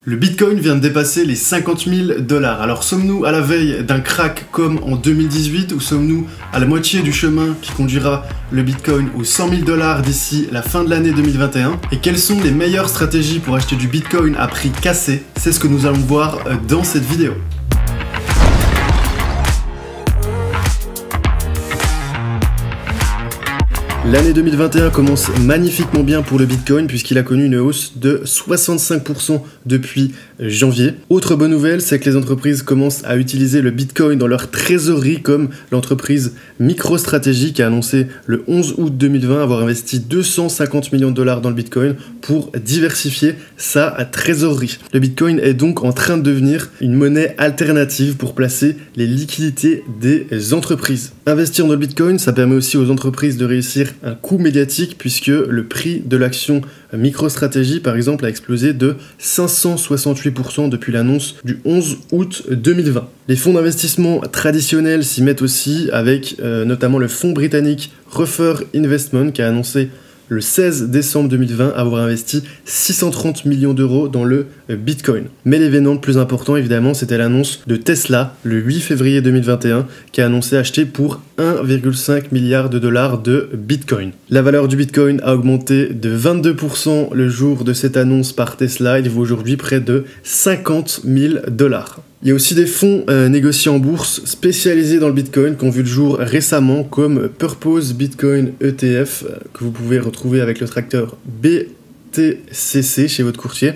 Le Bitcoin vient de dépasser les 50 000 $. Alors sommes-nous à la veille d'un crack comme en 2018 ou sommes-nous à la moitié du chemin qui conduira le Bitcoin aux 100 000 $ d'ici la fin de l'année 2021? Et quelles sont les meilleures stratégies pour acheter du Bitcoin à prix cassé? C'est ce que nous allons voir dans cette vidéo. L'année 2021 commence magnifiquement bien pour le Bitcoin puisqu'il a connu une hausse de 65% depuis janvier. Autre bonne nouvelle, c'est que les entreprises commencent à utiliser le Bitcoin dans leur trésorerie, comme l'entreprise MicroStrategy qui a annoncé le 11 août 2020 avoir investi 250 millions de $ dans le Bitcoin pour diversifier sa trésorerie. Le Bitcoin est donc en train de devenir une monnaie alternative pour placer les liquidités des entreprises. Investir dans le Bitcoin, ça permet aussi aux entreprises de réussir un coup médiatique puisque le prix de l'action MicroStrategy par exemple a explosé de 568% depuis l'annonce du 11 août 2020. Les fonds d'investissement traditionnels s'y mettent aussi avec notamment le fonds britannique Ruffer Investment qui a annoncé le 16 décembre 2020 avoir investi 630 millions $ dans le Bitcoin. Mais l'événement le plus important évidemment c'était l'annonce de Tesla le 8 février 2021 qui a annoncé acheter pour 1,5 milliard de $ de Bitcoin. La valeur du Bitcoin a augmenté de 22% le jour de cette annonce par Tesla, il vaut aujourd'hui près de 50 000 $. Il y a aussi des fonds négociés en bourse spécialisés dans le Bitcoin qui ont vu le jour récemment comme Purpose Bitcoin ETF que vous pouvez retrouver avec le tracteur BTCC chez votre courtier.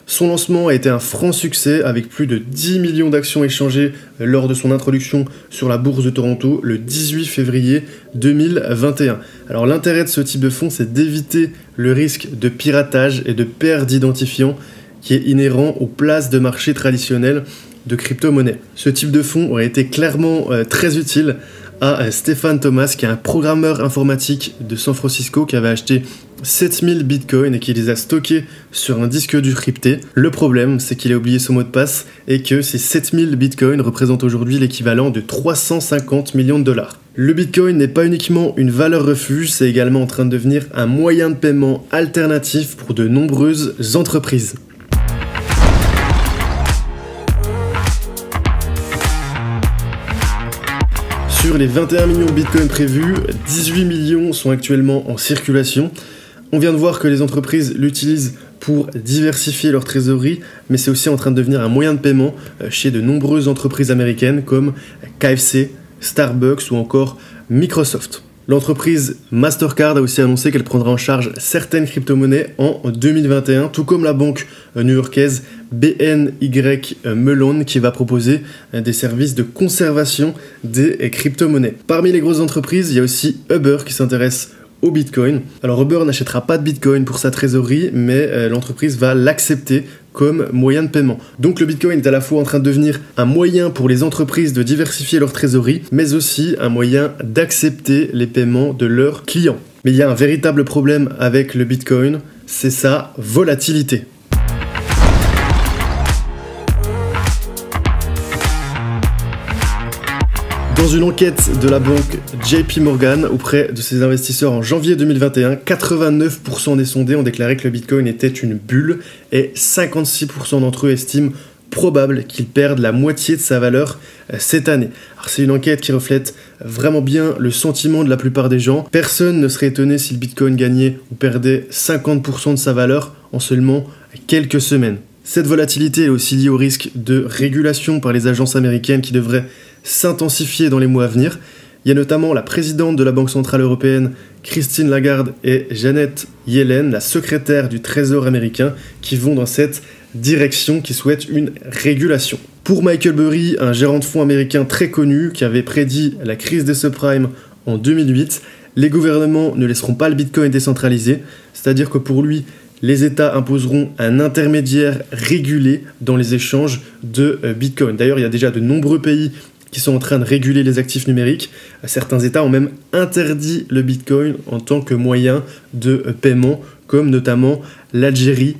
Son lancement a été un franc succès avec plus de 10 millions d'actions échangées lors de son introduction sur la bourse de Toronto le 18 février 2021. Alors l'intérêt de ce type de fonds, c'est d'éviter le risque de piratage et de perte d'identifiant qui est inhérent aux places de marché traditionnelles de crypto-monnaie. Ce type de fonds aurait été clairement très utile à Stéphane Thomas, qui est un programmeur informatique de San Francisco qui avait acheté 7000 bitcoins et qui les a stockés sur un disque dur crypté. Le problème, c'est qu'il a oublié son mot de passe et que ces 7000 bitcoins représentent aujourd'hui l'équivalent de 350 millions de $. Le Bitcoin n'est pas uniquement une valeur refuge, c'est également en train de devenir un moyen de paiement alternatif pour de nombreuses entreprises. Sur les 21 millions de bitcoins prévus, 18 millions sont actuellement en circulation. On vient de voir que les entreprises l'utilisent pour diversifier leur trésorerie, mais c'est aussi en train de devenir un moyen de paiement chez de nombreuses entreprises américaines comme KFC, Starbucks ou encore Microsoft. L'entreprise Mastercard a aussi annoncé qu'elle prendra en charge certaines crypto-monnaies en 2021, tout comme la banque new-yorkaise BNY Mellon qui va proposer des services de conservation des crypto-monnaies. Parmi les grosses entreprises, il y a aussi Uber qui s'intéresse au Bitcoin. Alors Uber n'achètera pas de Bitcoin pour sa trésorerie, mais l'entreprise va l'accepter comme moyen de paiement. Donc le Bitcoin est à la fois en train de devenir un moyen pour les entreprises de diversifier leur trésorerie, mais aussi un moyen d'accepter les paiements de leurs clients. Mais il y a un véritable problème avec le Bitcoin, c'est sa volatilité. Dans une enquête de la banque JP Morgan auprès de ses investisseurs en janvier 2021, 89% des sondés ont déclaré que le Bitcoin était une bulle et 56% d'entre eux estiment probable qu'il perde la moitié de sa valeur cette année. Alors c'est une enquête qui reflète vraiment bien le sentiment de la plupart des gens. Personne ne serait étonné si le Bitcoin gagnait ou perdait 50% de sa valeur en seulement quelques semaines. Cette volatilité est aussi liée au risque de régulation par les agences américaines qui devraient s'intensifier dans les mois à venir. Il y a notamment la présidente de la Banque Centrale Européenne, Christine Lagarde, et Janet Yellen, la secrétaire du Trésor américain, qui vont dans cette direction, qui souhaitent une régulation. Pour Michael Burry, un gérant de fonds américain très connu, qui avait prédit la crise des subprimes en 2008, les gouvernements ne laisseront pas le Bitcoin décentralisé, c'est-à-dire que pour lui, les États imposeront un intermédiaire régulé dans les échanges de Bitcoin. D'ailleurs, il y a déjà de nombreux pays qui sont en train de réguler les actifs numériques. Certains États ont même interdit le Bitcoin en tant que moyen de paiement, comme notamment l'Algérie,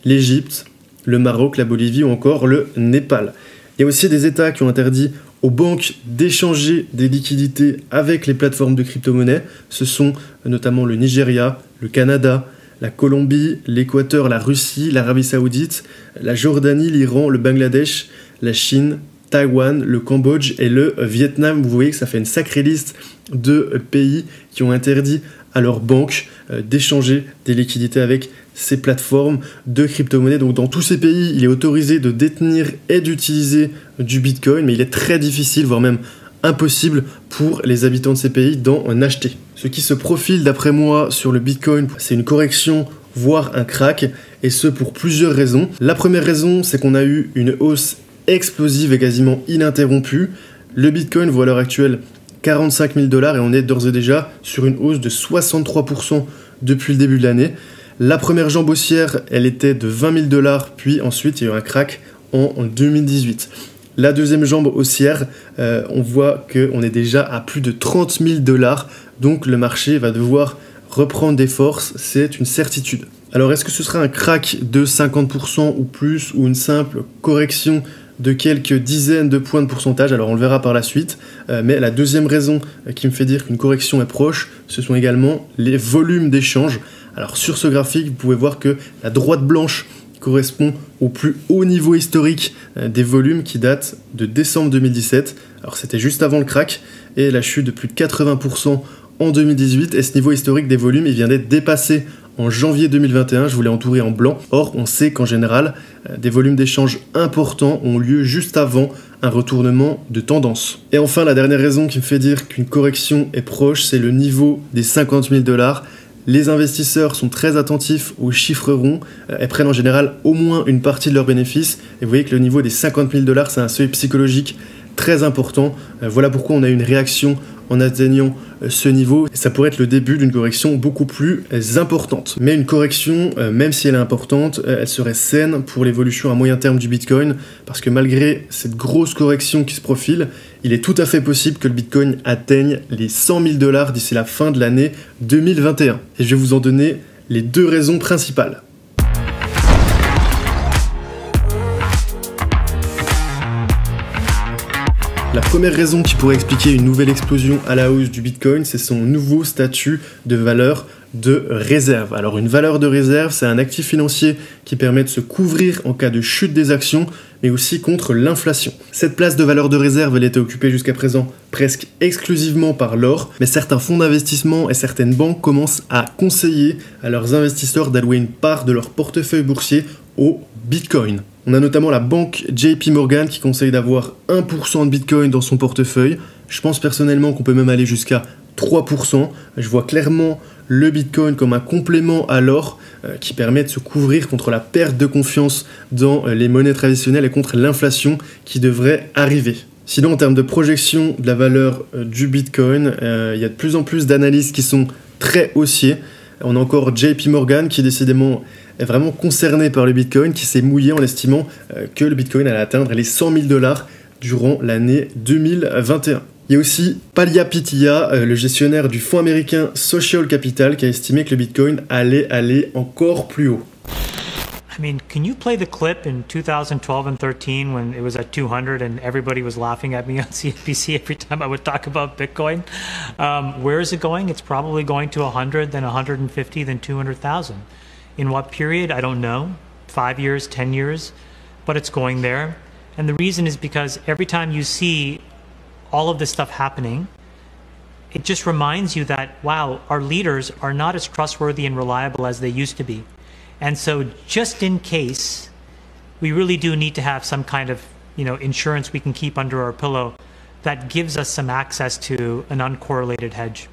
l'Égypte, le Maroc, la Bolivie ou encore le Népal. Il y a aussi des États qui ont interdit aux banques d'échanger des liquidités avec les plateformes de crypto-monnaies. Ce sont notamment le Nigeria, le Canada, la Colombie, l'Équateur, la Russie, l'Arabie Saoudite, la Jordanie, l'Iran, le Bangladesh, la Chine, Taïwan, le Cambodge et le Vietnam. Vous voyez que ça fait une sacrée liste de pays qui ont interdit à leurs banques d'échanger des liquidités avec ces plateformes de crypto-monnaies. Donc dans tous ces pays, il est autorisé de détenir et d'utiliser du Bitcoin, mais il est très difficile, voire même impossible pour les habitants de ces pays d'en acheter. Ce qui se profile d'après moi sur le Bitcoin, c'est une correction, voire un crack, et ce pour plusieurs raisons. La première raison, c'est qu'on a eu une hausse explosive et quasiment ininterrompue. Le Bitcoin vaut à l'heure actuelle 45 000 $ et on est d'ores et déjà sur une hausse de 63% depuis le début de l'année. La première jambe haussière, elle était de 20 000 $, puis ensuite il y a eu un crack en 2018. La deuxième jambe haussière, on voit qu'on est déjà à plus de 30 000 $, donc le marché va devoir reprendre des forces, c'est une certitude. Alors est-ce que ce sera un crack de 50% ou plus, ou une simple correction de quelques dizaines de points de pourcentage? Alors on le verra par la suite, mais la deuxième raison qui me fait dire qu'une correction est proche, ce sont également les volumes d'échange. Alors sur ce graphique, vous pouvez voir que la droite blanche correspond au plus haut niveau historique des volumes qui date de décembre 2017. Alors c'était juste avant le crack et la chute de plus de 80% en 2018, et ce niveau historique des volumes, il vient d'être dépassé en janvier 2021, je vous l'ai entouré en blanc. Or, on sait qu'en général, des volumes d'échange importants ont lieu juste avant un retournement de tendance. Et enfin, la dernière raison qui me fait dire qu'une correction est proche, c'est le niveau des 50 000 $. Les investisseurs sont très attentifs aux chiffres ronds et prennent en général au moins une partie de leurs bénéfices. Et vous voyez que le niveau des 50 000 $, c'est un seuil psychologique très important. Voilà pourquoi on a eu une réaction en atteignant ce niveau. Et ça pourrait être le début d'une correction beaucoup plus importante. Mais une correction, même si elle est importante, elle serait saine pour l'évolution à moyen terme du Bitcoin, parce que malgré cette grosse correction qui se profile, il est tout à fait possible que le Bitcoin atteigne les 100 000 $ d'ici la fin de l'année 2021. Et je vais vous en donner les deux raisons principales. La première raison qui pourrait expliquer une nouvelle explosion à la hausse du Bitcoin, c'est son nouveau statut de valeur de réserve. Alors une valeur de réserve, c'est un actif financier qui permet de se couvrir en cas de chute des actions, mais aussi contre l'inflation. Cette place de valeur de réserve, elle était occupée jusqu'à présent presque exclusivement par l'or, mais certains fonds d'investissement et certaines banques commencent à conseiller à leurs investisseurs d'allouer une part de leur portefeuille boursier au Bitcoin. On a notamment la banque JP Morgan qui conseille d'avoir 1% de Bitcoin dans son portefeuille. Je pense personnellement qu'on peut même aller jusqu'à 3%. Je vois clairement le Bitcoin comme un complément à l'or qui permet de se couvrir contre la perte de confiance dans les monnaies traditionnelles et contre l'inflation qui devrait arriver. Sinon, en termes de projection de la valeur du Bitcoin, il y a de plus en plus d'analyses qui sont très haussiers. On a encore JP Morgan qui décidément est vraiment concerné par le Bitcoin, qui s'est mouillé en estimant que le Bitcoin allait atteindre les 100 000 $ durant l'année 2021. Il y a aussi Palia Pitya, le gestionnaire du fonds américain Social Capital, qui a estimé que le Bitcoin allait aller encore plus haut. I mean, can you play the clip in 2012 and 13 when it was at 200 and everybody was laughing at me on CNBC every time I would talk about Bitcoin? Where is it going? It's probably going to 100, then 150, then 200,000. In what period? I don't know. 5 years, 10 years, but it's going there. And the reason is because every time you see all of this stuff happening, it just reminds you that, wow, our leaders are not as trustworthy and reliable as they used to be. And so just in case, we really do need to have some kind of, insurance we can keep under our pillow that gives us some access to an uncorrelated hedge.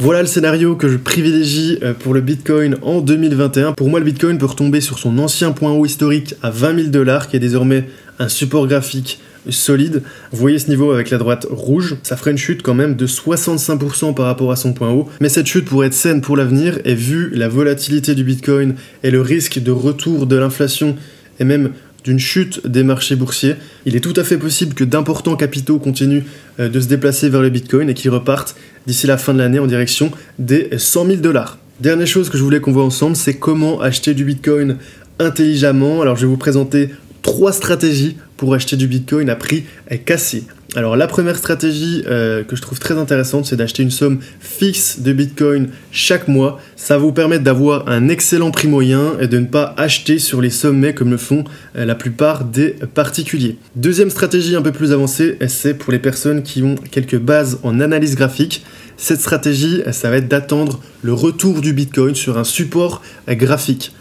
Voilà le scénario que je privilégie pour le Bitcoin en 2021. Pour moi, le Bitcoin peut retomber sur son ancien point haut historique à 20 000 $, qui est désormais un support graphique solide. Vous voyez ce niveau avec la droite rouge, ça ferait une chute quand même de 65% par rapport à son point haut. Mais cette chute pourrait être saine pour l'avenir, et vu la volatilité du Bitcoin et le risque de retour de l'inflation et même d'une chute des marchés boursiers, il est tout à fait possible que d'importants capitaux continuent de se déplacer vers le Bitcoin et qu'ils repartent d'ici la fin de l'année en direction des 100 000 $. Dernière chose que je voulais qu'on voit ensemble, c'est comment acheter du Bitcoin intelligemment. Alors je vais vous présenter 3 stratégies pour acheter du Bitcoin à prix cassé. Alors la première stratégie que je trouve très intéressante, c'est d'acheter une somme fixe de Bitcoin chaque mois. Ça va vous permettre d'avoir un excellent prix moyen et de ne pas acheter sur les sommets comme le font la plupart des particuliers. Deuxième stratégie un peu plus avancée, c'est pour les personnes qui ont quelques bases en analyse graphique. Cette stratégie, ça va être d'attendre le retour du Bitcoin sur un support graphique.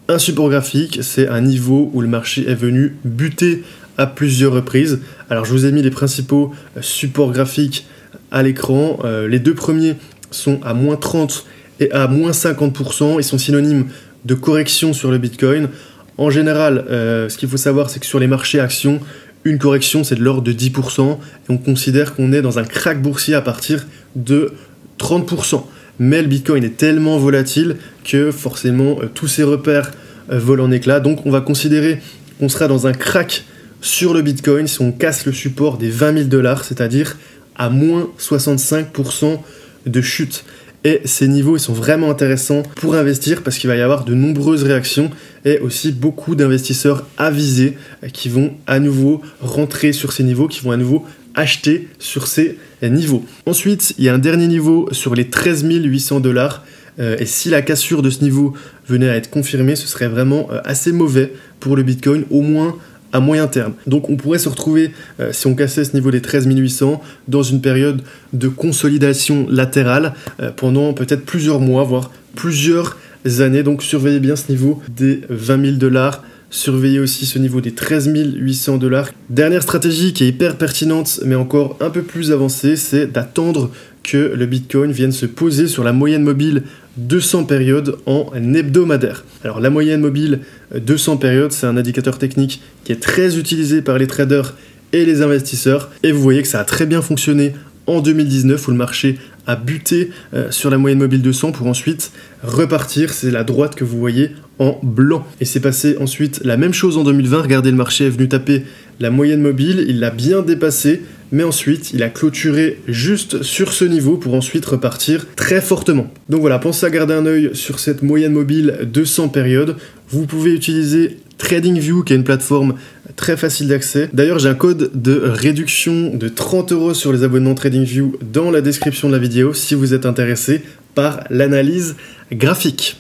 Un support graphique, c'est un niveau où le marché est venu buter à plusieurs reprises. Alors je vous ai mis les principaux supports graphiques à l'écran. Les deux premiers sont à moins 30 et à moins 50%. Ils sont synonymes de correction sur le Bitcoin. En général, ce qu'il faut savoir, c'est que sur les marchés actions, une correction, c'est de l'ordre de 10%. Et on considère qu'on est dans un crack boursier à partir de 30%. Mais le Bitcoin est tellement volatile que forcément tous ces repères volent en éclats. Donc on va considérer qu'on sera dans un crack sur le Bitcoin si on casse le support des 20 000 $, c'est-à-dire à moins 65% de chute. Et ces niveaux, ils sont vraiment intéressants pour investir parce qu'il va y avoir de nombreuses réactions et aussi beaucoup d'investisseurs avisés qui vont à nouveau rentrer sur ces niveaux, qui vont à nouveau acheter sur ces niveaux. Ensuite, il y a un dernier niveau sur les 13 800 $. Et si la cassure de ce niveau venait à être confirmée, ce serait vraiment assez mauvais pour le Bitcoin, au moins à moyen terme. Donc on pourrait se retrouver, si on cassait ce niveau des 13 800, dans une période de consolidation latérale pendant peut-être plusieurs mois, voire plusieurs années. Donc surveillez bien ce niveau des 20 000 $. Surveillez aussi ce niveau des 13 800 $. Dernière stratégie qui est hyper pertinente, mais encore un peu plus avancée, c'est d'attendre que le Bitcoin vienne se poser sur la moyenne mobile 200 périodes en hebdomadaire. Alors la moyenne mobile 200 périodes, c'est un indicateur technique qui est très utilisé par les traders et les investisseurs. Et vous voyez que ça a très bien fonctionné en 2019 où le marché a buté sur la moyenne mobile 200 pour ensuite repartir. C'est la droite que vous voyez en blanc. Et c'est passé ensuite la même chose en 2020. Regardez, le marché est venu taper la moyenne mobile, il l'a bien dépassé, mais ensuite il a clôturé juste sur ce niveau pour ensuite repartir très fortement. Donc voilà, pensez à garder un œil sur cette moyenne mobile 200 périodes. Vous pouvez utiliser TradingView qui est une plateforme très facile d'accès. D'ailleurs, j'ai un code de réduction de 30 € sur les abonnements TradingView dans la description de la vidéo si vous êtes intéressé par l'analyse graphique.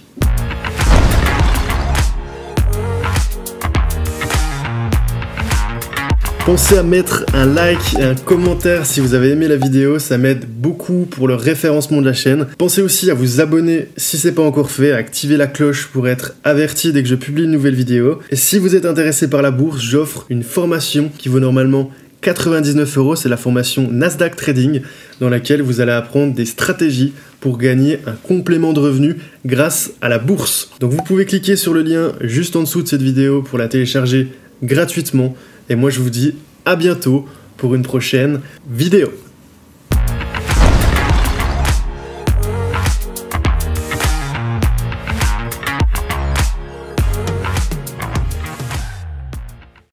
Pensez à mettre un like et un commentaire si vous avez aimé la vidéo, ça m'aide beaucoup pour le référencement de la chaîne. Pensez aussi à vous abonner si ce n'est pas encore fait, à activer la cloche pour être averti dès que je publie une nouvelle vidéo. Et si vous êtes intéressé par la bourse, j'offre une formation qui vaut normalement 99 €, c'est la formation Nasdaq Trading, dans laquelle vous allez apprendre des stratégies pour gagner un complément de revenus grâce à la bourse. Donc vous pouvez cliquer sur le lien juste en dessous de cette vidéo pour la télécharger gratuitement. Et moi je vous dis à bientôt pour une prochaine vidéo.